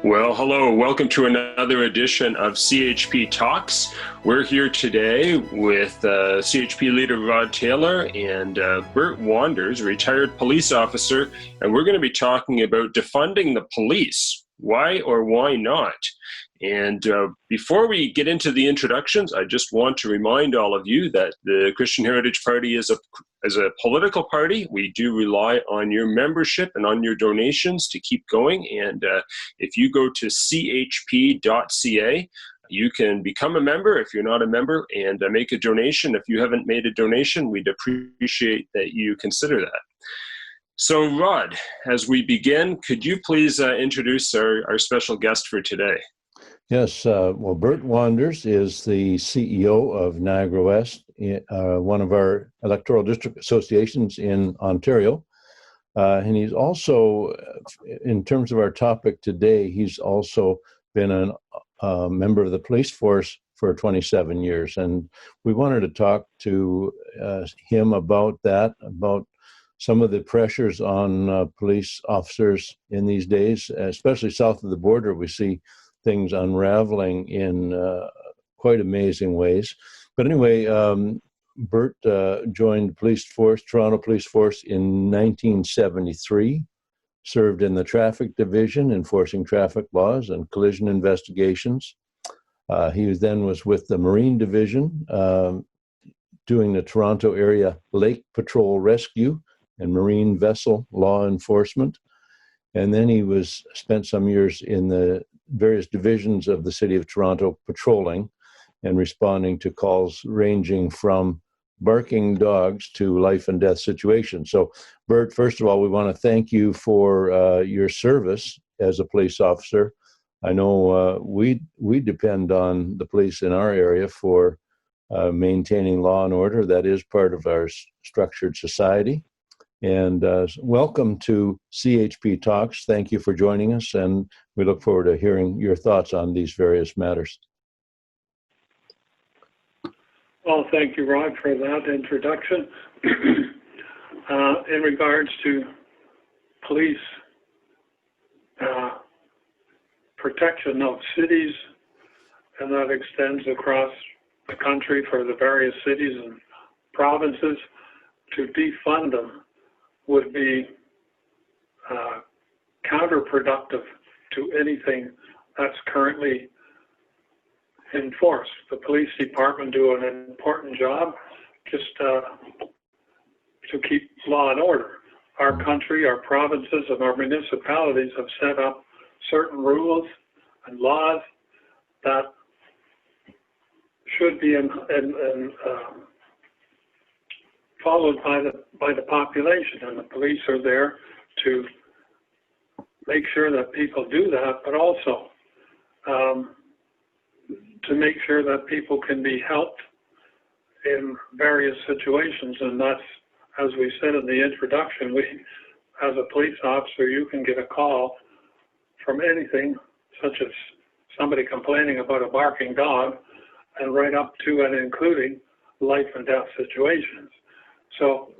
Well, hello. Welcome to another edition of CHP Talks. We're here today with CHP leader Rod Taylor and Bert Wanders, retired police officer, and we're going to be talking about defunding the police. Why or why not? And before we get into the introductions, I just want to remind all of you that the Christian Heritage Party is a political party. We do rely on your membership and on your donations to keep going. And if you go to chp.ca, you can become a member if you're not a member and make a donation. If you haven't made a donation, we'd appreciate that you consider that. So, Rod, as we begin, could you please introduce our special guest for today? Yes, well, Bert Wanders is the CEO of Niagara West, one of our electoral district associations in Ontario. And he's also, in terms of our topic today, he's also been a member of the police force for 27 years. And we wanted to talk to him about that, about some of the pressures on police officers in these days, especially south of the border. We see things unraveling in quite amazing ways. But anyway, Bert joined the Toronto Police Force in 1973, served in the traffic division, enforcing traffic laws and collision investigations. He then was with the Marine Division, doing the Toronto area Lake Patrol Rescue and Marine Vessel Law Enforcement. And then he spent some years in the various divisions of the City of Toronto patrolling and responding to calls ranging from barking dogs to life and death situations. So, Bert, first of all, we want to thank you for your service as a police officer. I know we depend on the police in our area for maintaining law and order. That is part of our structured society. And welcome to CHP Talks. Thank you for joining us, and we look forward to hearing your thoughts on these various matters. Well, thank you, Rod, for that introduction. In regards to police protection of cities, and that extends across the country for the various cities and provinces, to defund them would be counterproductive to anything that's currently in force. The police department do an important job just to keep law and order. Our country, our provinces, and our municipalities have set up certain rules and laws that should be followed by the population, and the police are there to make sure that people do that, but also to make sure that people can be helped in various situations. And that's, as we said in the introduction, as a police officer, you can get a call from anything, such as somebody complaining about a barking dog, and right up to and including life and death situations. So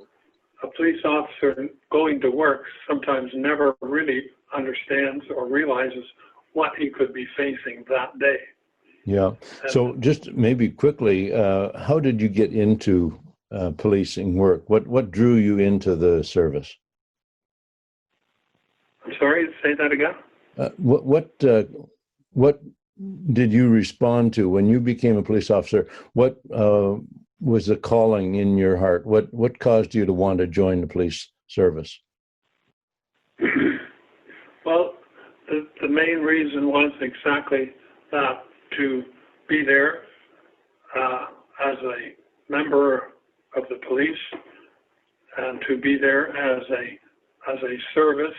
a police officer going to work sometimes never really understands or realizes what he could be facing that day. Yeah. So just maybe quickly, how did you get into policing work? What drew you into the service? I'm sorry, say that again? What did you respond to when you became a police officer? What was the calling in your heart? What caused you to want to join the police service? Well, the main reason was exactly that, to be there as a member of the police, and to be there as a service,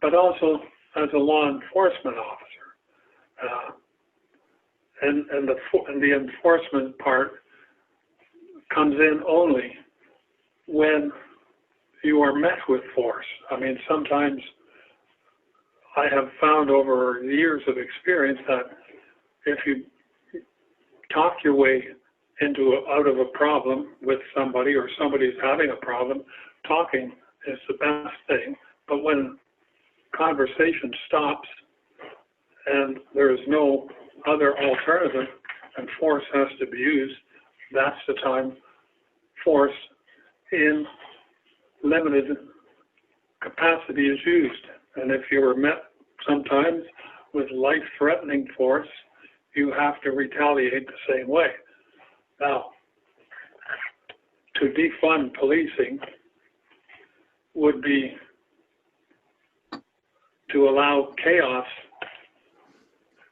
but also as a law enforcement officer. And the enforcement part comes in only when you are met with force. I mean, sometimes I have found over years of experience that if you talk your way out of a problem with somebody, or somebody's having a problem, talking is the best thing. But when conversation stops and there is no other alternative and force has to be used, that's the time force in limited capacity is used. And if you are met sometimes with life-threatening force, you have to retaliate the same way. Now, to defund policing would be to allow chaos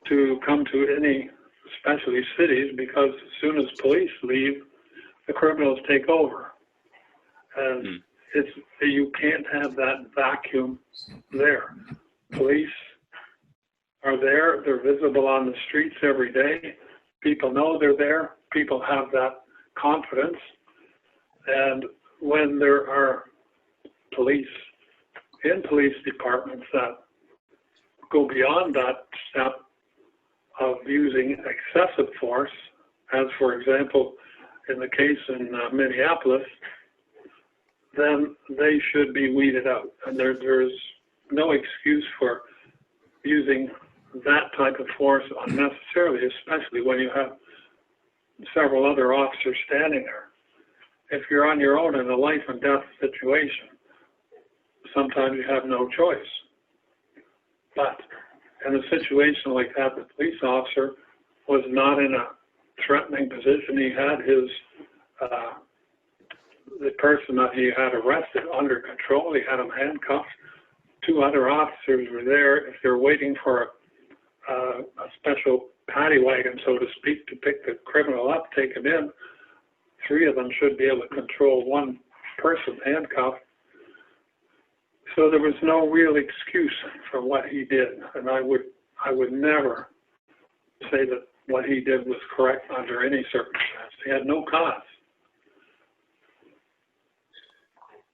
to come to any, especially cities, because as soon as police leave, the criminals take over. And you can't have that vacuum there. Police are there, they're visible on the streets every day. People know they're there, people have that confidence. And when there are police in police departments that go beyond that step of using excessive force, as for example, in the case in Minneapolis, then they should be weeded out. And there's no excuse for using that type of force unnecessarily, especially when you have several other officers standing there. If you're on your own in a life and death situation, sometimes you have no choice. But in a situation like that, the police officer was not in a threatening position. He had his, the person that he had arrested under control. He had him handcuffed. Two other officers were there. If they're waiting for a special paddy wagon, so to speak, to pick the criminal up, take him in, three of them should be able to control one person handcuffed. So there was no real excuse for what he did, and I would never say that what he did was correct under any circumstance. He had no cause.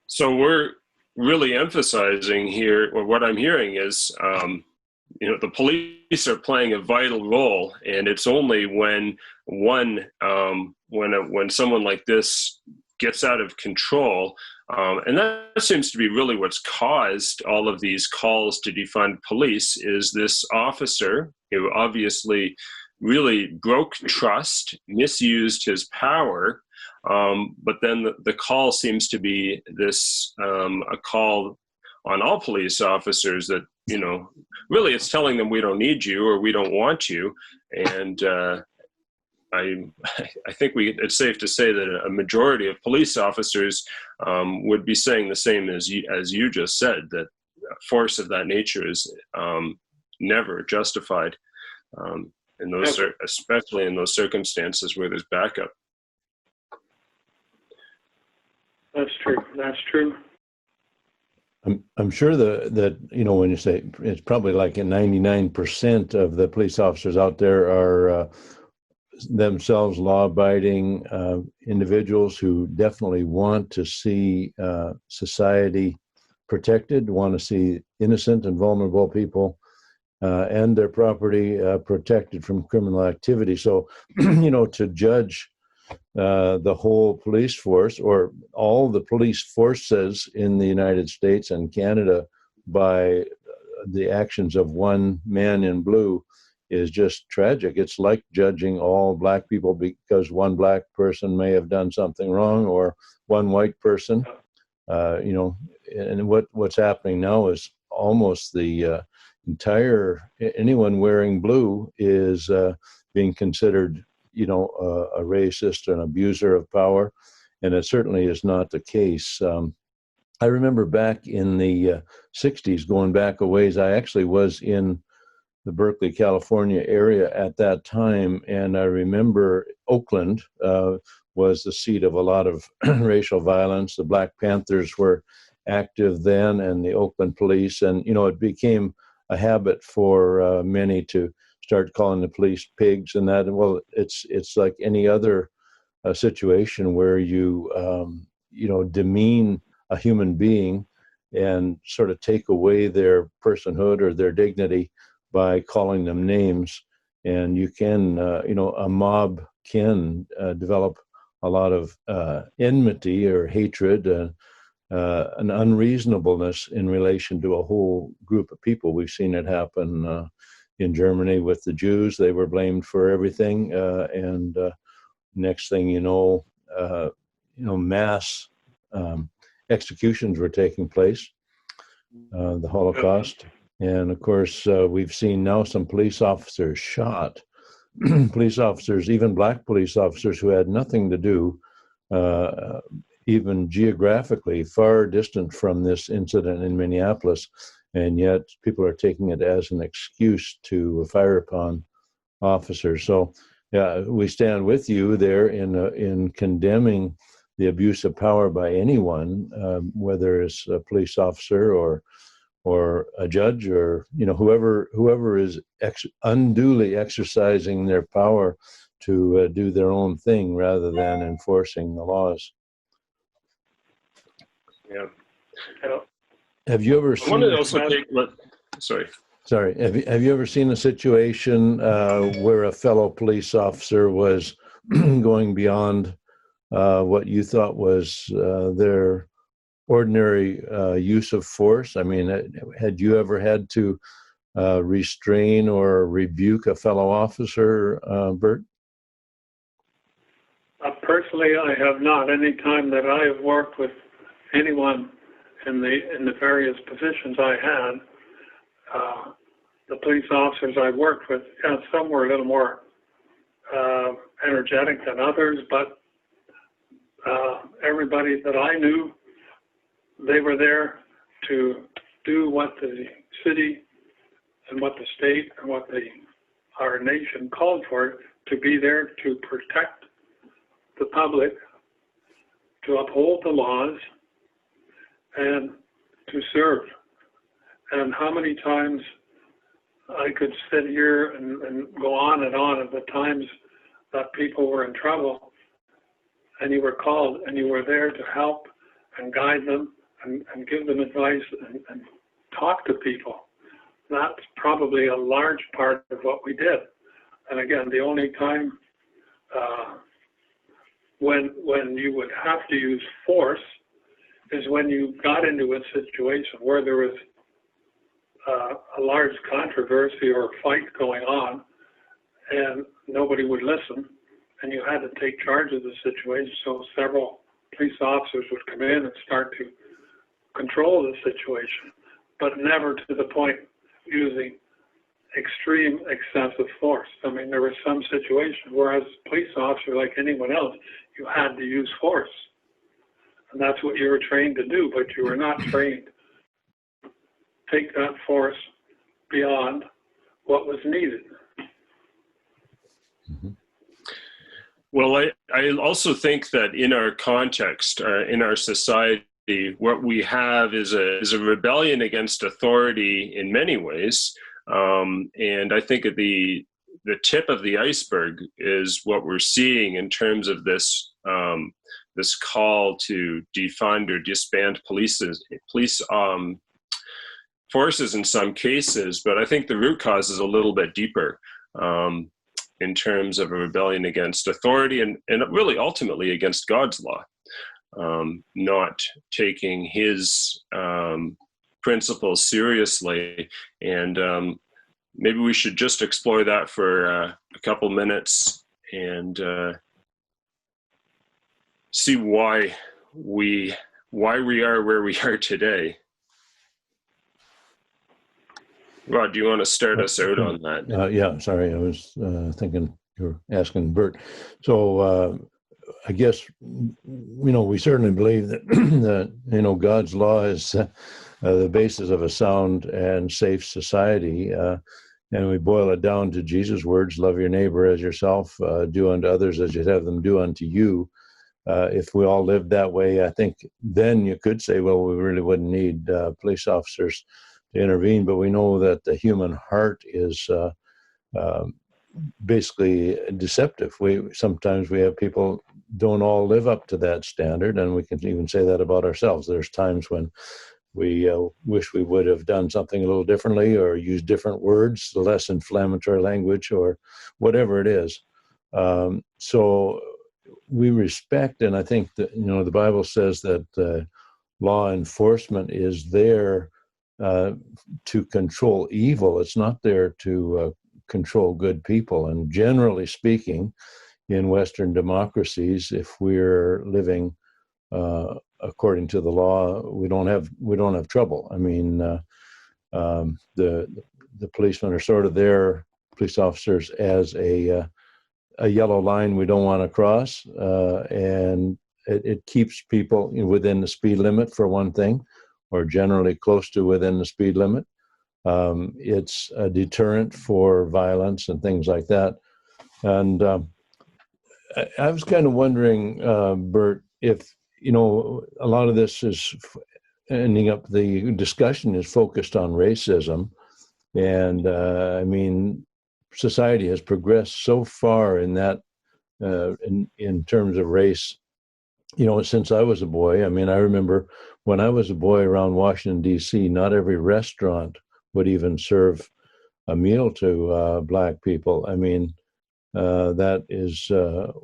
So we're really emphasizing here, or what I'm hearing is, the police are playing a vital role, and it's only when when someone like this gets out of control, and that seems to be really what's caused all of these calls to defund police, is this officer who obviously really broke trust, misused his power, but then the call seems to be this a call on all police officers that, really it's telling them we don't need you or we don't want you. And I think it's safe to say that a majority of police officers would be saying the same as you just said, that force of that nature is never justified, in those, especially in those circumstances where there's backup. That's true. That's true. I'm sure that when you say it's probably like 99% of the police officers out there are themselves law-abiding individuals who definitely want to see society protected, want to see innocent and vulnerable people and their property protected from criminal activity. So, to judge the whole police force or all the police forces in the United States and Canada by the actions of one man in blue is just tragic. It's like judging all black people because one black person may have done something wrong, or one white person. And what's happening now is almost the entire anyone wearing blue is being considered, a racist, an abuser of power, and it certainly is not the case. I remember back in the 60s, going back a ways, I actually was in the Berkeley, California area at that time, and I remember Oakland was the seat of a lot of racial violence. The Black Panthers were active then, and the Oakland police, and it became a habit for many to start calling the police pigs and that. Well, it's like any other situation where you demean a human being and sort of take away their personhood or their dignity by calling them names. And you can, a mob can develop a lot of enmity or hatred an unreasonableness in relation to a whole group of people. We've seen it happen in Germany with the Jews. They were blamed for everything, and next thing mass executions were taking place, the Holocaust. And of course, we've seen now some police officers shot, police officers, even black police officers who had nothing to do, even geographically far distant from this incident in Minneapolis, and yet people are taking it as an excuse to fire upon officers. So yeah, we stand with you there in condemning the abuse of power by anyone, whether it's a police officer or a judge, or whoever is unduly exercising their power to do their own thing rather than enforcing the laws. Yeah. Have you ever I seen? want to also take what? Sorry. Sorry. Have you ever seen a situation where a fellow police officer was going beyond what you thought was their ordinary use of force? I mean, had you ever had to restrain or rebuke a fellow officer, Bert? Personally, I have not. Any time that I have worked with anyone in the various positions I had, the police officers I worked with, some were a little more energetic than others, but everybody that I knew, they were there to do what the city and what the state and what our nation called for, to be there to protect the public, to uphold the laws, and to serve. And how many times I could sit here and go on and on of the times that people were in trouble, and you were called and you were there to help and guide them and give them advice and talk to people. That's probably a large part of what we did. And again, the only time when you would have to use force is when you got into a situation where there was a large controversy or fight going on and nobody would listen, and you had to take charge of the situation. So several police officers would come in and start to control the situation, but never to the point using extreme excessive force. I mean, there were some situations where as a police officer, like anyone else, you had to use force. And that's what you were trained to do, but you were not trained to take that force beyond what was needed. Mm-hmm. Well, I also think that in our context, in our society, what we have is a rebellion against authority in many ways. And I think at the tip of the iceberg is what we're seeing in terms of this call to defund or disband police forces in some cases. But I think the root cause is a little bit deeper in terms of a rebellion against authority and really ultimately against God's law, not taking his principles seriously. And maybe we should just explore that for a couple minutes and see why we are where we are today. Rod, do you want to start us out on that? Yeah, sorry, I was thinking you were asking Bert. So I guess, we certainly believe that, that God's law is the basis of a sound and safe society. And we boil it down to Jesus' words, love your neighbor as yourself, do unto others as you'd have them do unto you. If we all lived that way, I think then you could say, well, we really wouldn't need police officers to intervene. But we know that the human heart is basically deceptive. Sometimes we have people don't all live up to that standard, and we can even say that about ourselves. There's times when we wish we would have done something a little differently or used different words, less inflammatory language, or whatever it is. So we respect, and I think that the Bible says that law enforcement is there to control evil. It's not there to control good people. And generally speaking, in Western democracies, if we're living according to the law, we don't have trouble. I mean, the policemen are sort of there, police officers, as a yellow line we don't want to cross, and it keeps people within the speed limit, for one thing, or generally close to within the speed limit. It's a deterrent for violence and things like that. And I was kind of wondering, Bert, if, a lot of this is ending up, the discussion is focused on racism. And I mean, society has progressed so far in that, in terms of race, since I was a boy. I mean, I remember when I was a boy around Washington, D.C., not every restaurant would even serve a meal to Black people. I mean, that is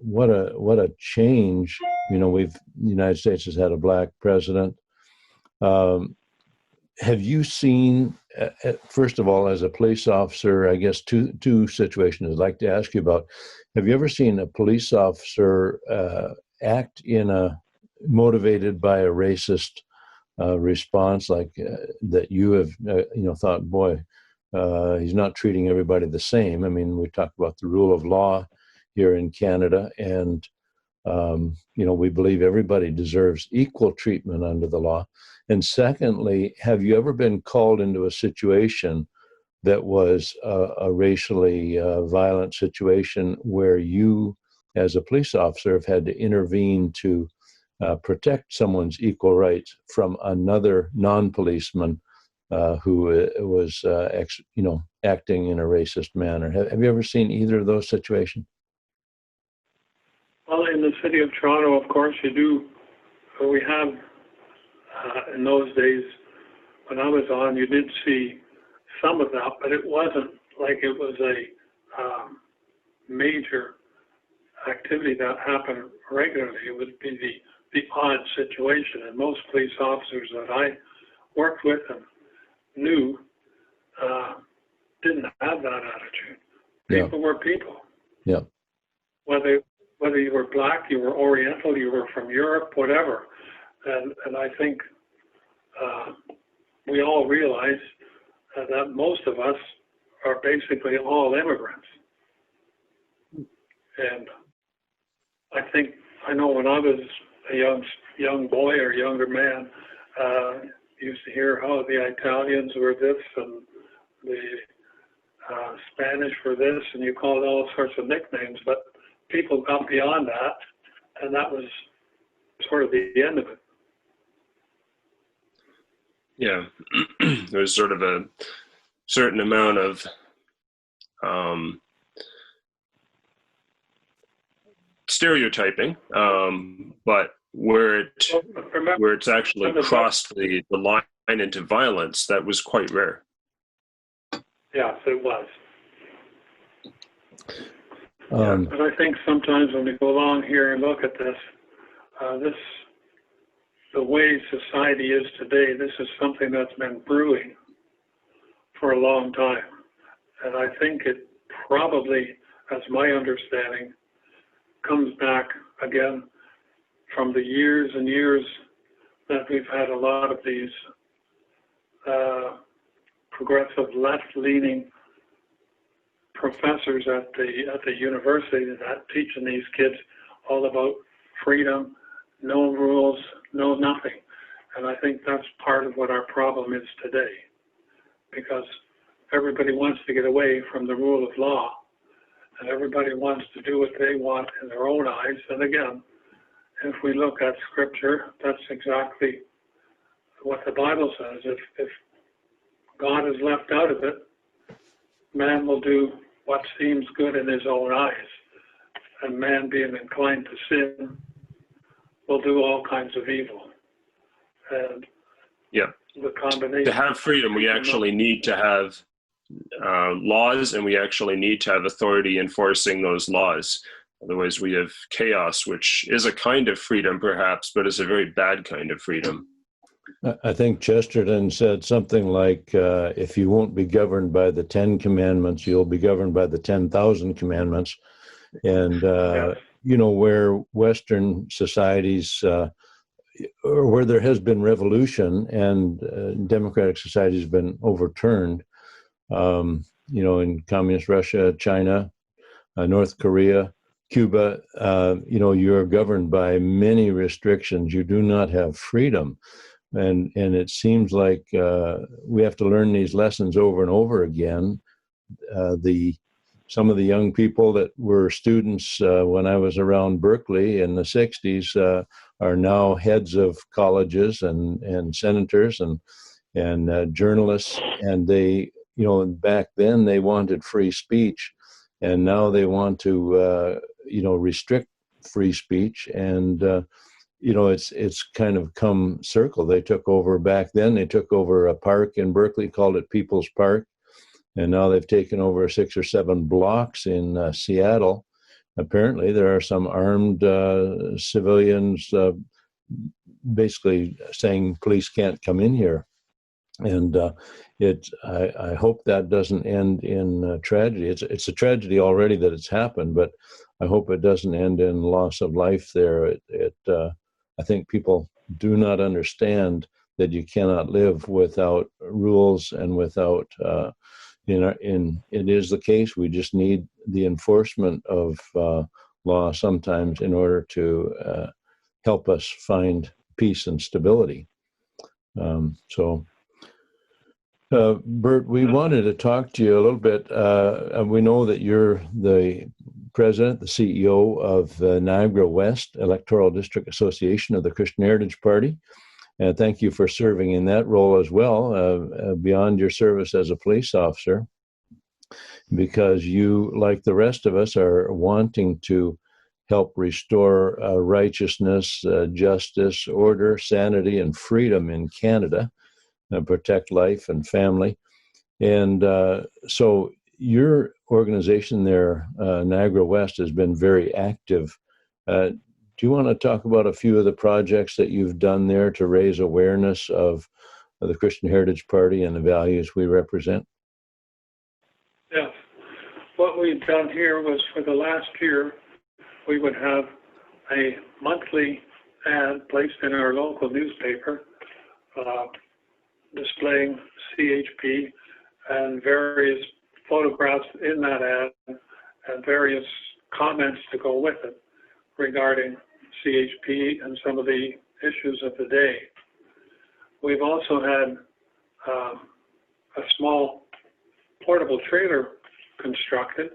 what a change. The United States has had a Black president. Have you seen, first of all, as a police officer, I guess two situations I'd like to ask you about. Have you ever seen a police officer act motivated by a racist response, like that you have, thought, boy, he's not treating everybody the same? I mean, we talk about the rule of law here in Canada, and we believe everybody deserves equal treatment under the law. And secondly, have you ever been called into a situation that was a racially violent situation where you, as a police officer, have had to intervene to protect someone's equal rights from another non-policeman who was, acting in a racist manner? Have you ever seen either of those situations? Well, in the city of Toronto, of course, you do. We have, in those days, when I was on, you did see some of that, but it wasn't like it was a major activity that happened regularly. It would be the odd situation, and most police officers that I worked with and knew didn't have that attitude. People were people. Yeah. Whether you were Black, you were Oriental, you were from Europe, whatever. And I think we all realize that most of us are basically all immigrants. And I know when I was a young boy or younger man, used to hear how the Italians were this and the Spanish were this, and you called all sorts of nicknames, but people got beyond that, and that was sort of the end of it. Yeah, there's sort of a certain amount of stereotyping, but where it's actually crossed the line into violence, that was quite rare. Yes, it was. But I think sometimes when we go along here and look at this, the way society is today, this is something that's been brewing for a long time. And I think it probably, as my understanding, comes back again from the years and years that we've had a lot of these progressive left-leaning professors at the university that teaching these kids all about freedom, no rules, no nothing. And I think that's part of what our problem is today, because everybody wants to get away from the rule of law, and everybody wants to do what they want in their own eyes. And again, if we look at Scripture, that's exactly what the Bible says. If God is left out of it, man will do what seems good in his own eyes. And man, being inclined to sin, will do all kinds of evil. And the combination. To have freedom, we actually need to have laws, and we actually need to have authority enforcing those laws. Otherwise, we have chaos, which is a kind of freedom, perhaps, but is a very bad kind of freedom. I think Chesterton said something like, if you won't be governed by the 10 commandments, you'll be governed by the 10,000 commandments. And, Yes. where Western societies, or where there has been revolution and democratic society has been overturned, in communist Russia, China, North Korea, Cuba, you're governed by many restrictions. You do not have freedom. And it seems like we have to learn these lessons over and over again. Some of the young people that were students when I was around Berkeley in the 60s are now heads of colleges and senators and journalists. And they, back then they wanted free speech, and now they want to, restrict free speech. And it's kind of come circle. They took over back then. They took over a park in Berkeley, called it People's Park, and now they've taken over 6 or 7 blocks in Seattle. Apparently, there are some armed civilians basically saying police can't come in here, and I hope that doesn't end in tragedy. It's a tragedy already that it's happened, but I hope it doesn't end in loss of life there. I think people do not understand that you cannot live without rules and without, it is the case. We just need the enforcement of law sometimes in order to help us find peace and stability. Bert, we wanted to talk to you a little bit. We know that you're the president, the CEO of the Niagara West Electoral District Association of the Christian Heritage Party. And thank you for serving in that role as well, beyond your service as a police officer, because you, like the rest of us, are wanting to help restore righteousness, justice, order, sanity, and freedom in Canada, and protect life and family. And so your organization there, Niagara West, has been very active. Do you want to talk about a few of the projects that you've done there to raise awareness of the Christian Heritage Party and the values we represent? Yes. What we've done here was, for the last year, we would have a monthly ad placed in our local newspaper displaying CHP and various photographs in that ad and various comments to go with it regarding CHP and some of the issues of the day. We've also had a small portable trailer constructed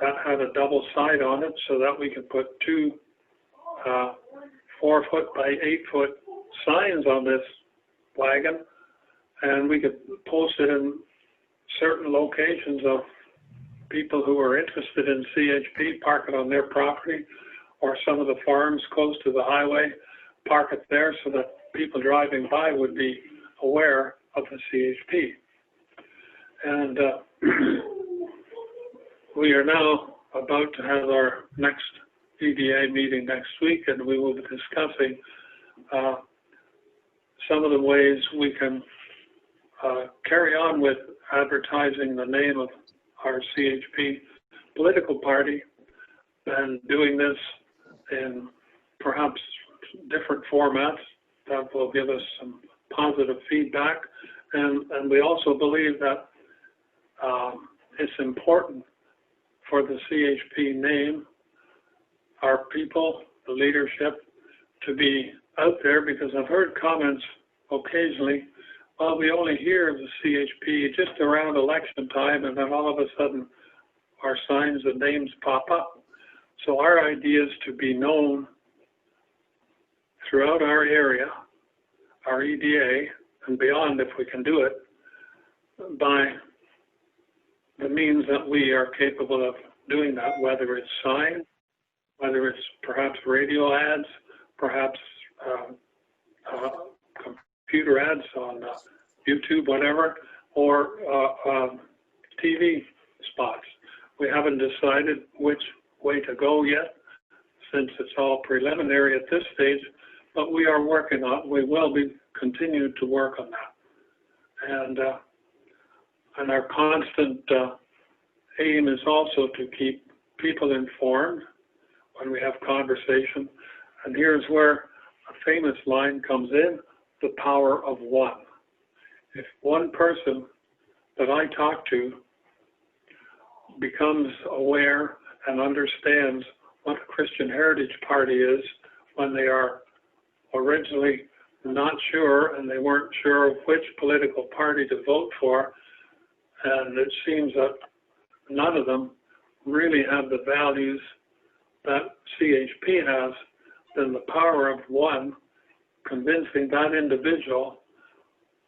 that had a double side on it so that we could put 2 4-foot by 8-foot signs on this wagon, and we could post it in certain locations of people who are interested in CHP, park it on their property, or some of the farms close to the highway, park it there so that people driving by would be aware of the CHP. And we are now about to have our next EDA meeting next week, and we will be discussing some of the ways we can carry on with advertising the name of our CHP political party, and doing this in perhaps different formats that will give us some positive feedback. And we also believe that it's important for the CHP name, our people, the leadership, to be out there, because I've heard comments occasionally, well, we only hear of the CHP just around election time, and then all of a sudden our signs and names pop up. So our idea is to be known throughout our area, our EDA, and beyond if we can do it, by the means that we are capable of doing that, whether it's sign, whether it's perhaps radio ads, perhaps computer ads on YouTube, whatever, or TV spots. We haven't decided which way to go yet, since it's all preliminary at this stage, but we are working on it. We will be continue to work on that. And our constant aim is also to keep people informed when we have conversation. And here's where a famous line comes in: the power of one. If one person that I talk to becomes aware and understands what a Christian Heritage Party is, when they are originally not sure and they weren't sure of which political party to vote for, and it seems that none of them really have the values that CHP has, then the power of one convincing that individual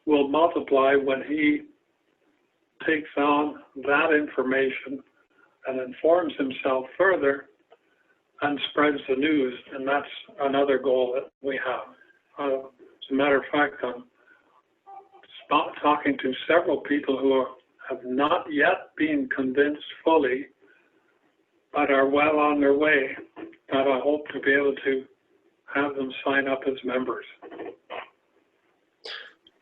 will multiply when he takes on that information and informs himself further and spreads the news. And that's another goal that we have. As a matter of fact, I'm talking to several people who have not yet been convinced fully, but are well on their way, that I hope to be able to have them sign up as members.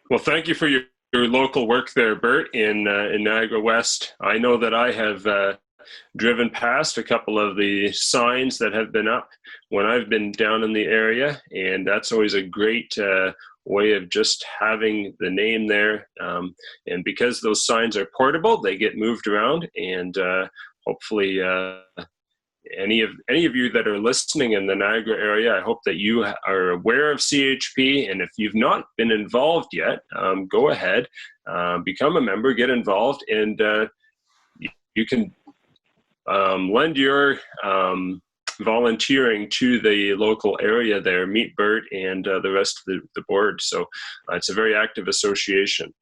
Well, thank you for your local work there, Bert, in Niagara West. I know that I have driven past a couple of the signs that have been up when I've been down in the area, and that's always a great way of just having the name there. And because those signs are portable, they get moved around, and hopefully any of you that are listening in the Niagara area, I hope that you are aware of CHP, and if you've not been involved yet, go ahead, become a member, get involved, and you can lend your volunteering to the local area there, meet Bert and the rest of the board. So it's a very active association.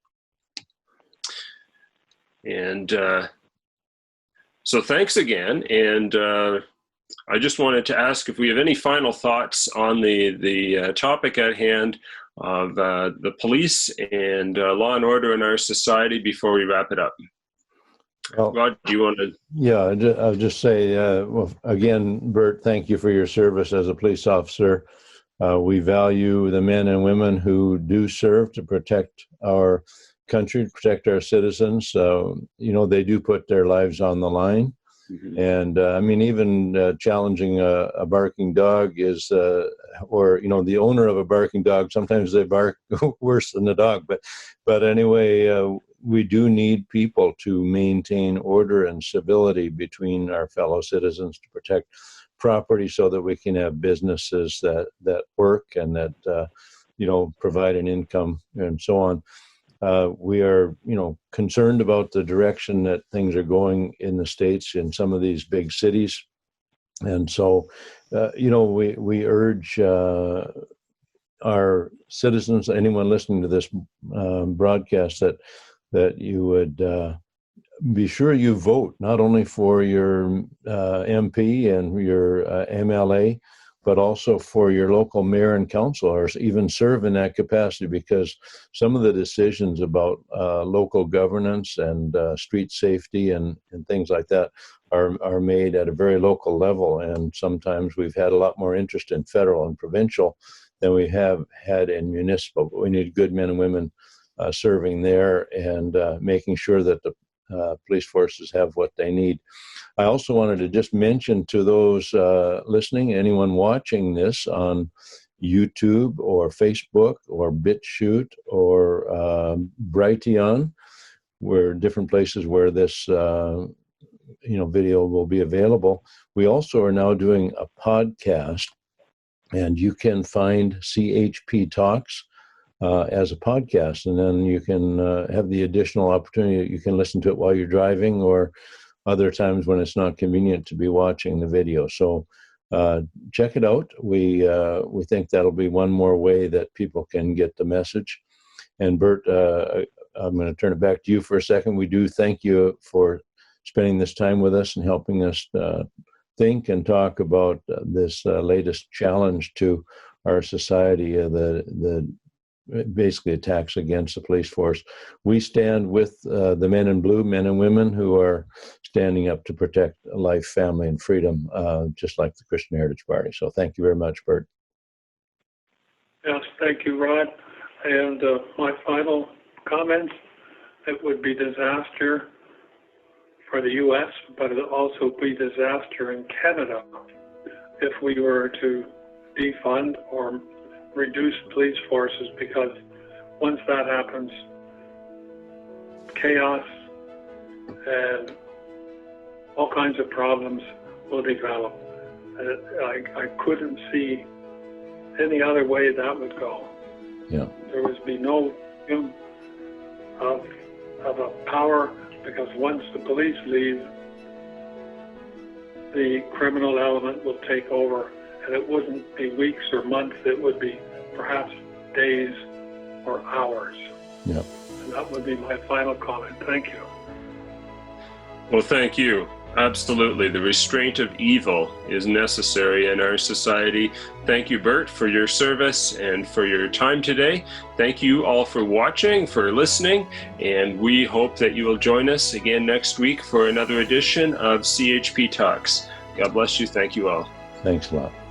And so thanks again. And I just wanted to ask if we have any final thoughts on the topic at hand of the police and law and order in our society before we wrap it up. Well, Rod, do you want to? Yeah, I'll just say, well, again, Bert, thank you for your service as a police officer. We value the men and women who do serve to protect our country, to protect our citizens. They do put their lives on the line. Mm-hmm. And I mean, even challenging a barking dog is, or the owner of a barking dog, sometimes they bark worse than the dog. But anyway, we do need people to maintain order and civility between our fellow citizens, to protect property so that we can have businesses that work and that provide an income and so on. We are, concerned about the direction that things are going in the States, in some of these big cities. And so, we urge our citizens, anyone listening to this broadcast, that you would be sure you vote, not only for your MP and your MLA, but also for your local mayor and council, or even serve in that capacity, because some of the decisions about local governance and street safety and things like that are made at a very local level. And sometimes we've had a lot more interest in federal and provincial than we have had in municipal. But we need good men and women serving there and making sure that the police forces have what they need. I also wanted to just mention to those listening, anyone watching this on YouTube or Facebook or BitChute or Brighteon, where different places where this video will be available. We also are now doing a podcast, and you can find CHP Talks as a podcast, and then you can have the additional opportunity. You can listen to it while you're driving, or other times when it's not convenient to be watching the video. So check it out. We think that'll be one more way that people can get the message. And Bert, I'm going to turn it back to you for a second. We do thank you for spending this time with us and helping us think and talk about this latest challenge to our society, the basically attacks against the police force. We stand with the men in blue, men and women who are standing up to protect life, family, and freedom, just like the Christian Heritage Party. So thank you very much, Bert. Yes, thank you, Rod. And my final comment, it would be disaster for the U.S., but it would also be disaster in Canada if we were to defund or reduce police forces, because once that happens, chaos and all kinds of problems will develop. I couldn't see any other way that would go. Yeah. There would be no of a power, because once the police leave, the criminal element will take over, and it wouldn't be weeks or months, it would be perhaps days or hours. Yeah. And that would be my final comment. Thank you. Well, thank you. Absolutely. The restraint of evil is necessary in our society. Thank you, Bert, for your service and for your time today. Thank you all for watching, for listening, and we hope that you will join us again next week for another edition of CHP Talks. God bless you. Thank you all. Thanks a lot.